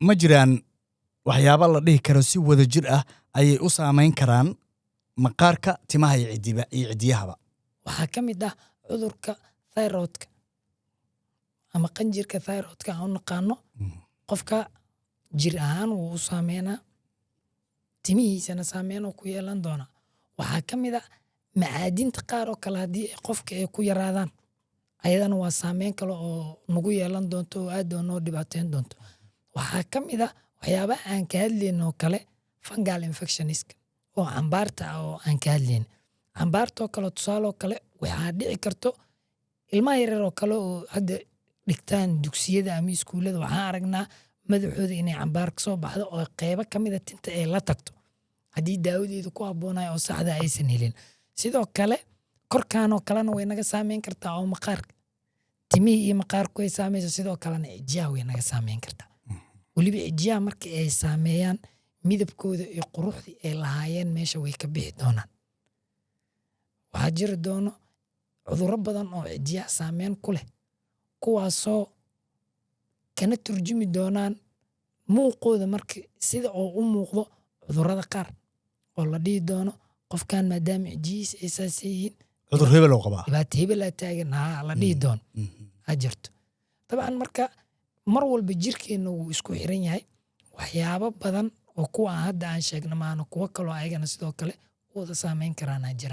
ma jiraan waxyaabo la dhihi karo si wada jir ah ayay u saameyn karaan maqaarka timaha iyo cidiyahaba. waxaa ka mid ah cudurka thyroidka ama qanjirka thyroidka aan u naqaano. qofka jir ahaan wuu u saameynaa, timihiisana saameyn uu ku yeelan doonaa. waxaa ka mid ah macaadinta qaar oo kale haddii qofka ay ku yaraadaan, ayadana waa saameyn kale oo nagu yeelan doonto oo aad oo noo dhibaateyn doonto. waxaa ka mid ah waxyaabaha aan ka hadlayno oo kale fungal infectioniska oo cambaarta ah oo aan ka hadlayno. cambaartoo kale tusaaloo kale waxaa dhici karto ilmaha yaryar oo kale oo hadda dhigtaan dugsiyada ama iskuullada, waxaan aragnaa madaxooda inay cambaar ka soo baxdo oo qeybo ka mid a tinta ay la tagto haddii daawadeeda ku habboonayo oo saxda aysan helin. sidoo kale korkaan oo kalena way naga saameyn kartaa oo maqaarka timihii iyo maqaarku ay saamayso, sidoo kalena cijiyaha way naga saameyn kartaa. weliba cijiyaha marka ay saameeyaan midabkooda iyo quruxdii ay lahaayeen meesha way ka bixi doonaan. waxaa jiri doono cudurro badan oo cijiyaha saameyn ku leh, kuwaasoo kana turjumi doonaan muuqooda marka sida oo u muuqdo cudurrada qaar oo la dhihi doono qofkan maadaama cijiyihiisa ay saas yihiin cudur hebel oo qabaa, dhibaato hebel aa taagan la dhihi doono ha jirto. dabcan marka mar walba jirkeenna wuu isku xiran yahay. waxyaabo badan oo kuwa hadda aan sheegna maana kuwo kaloo ayagana sidoo kale wada saameyn karaan jira.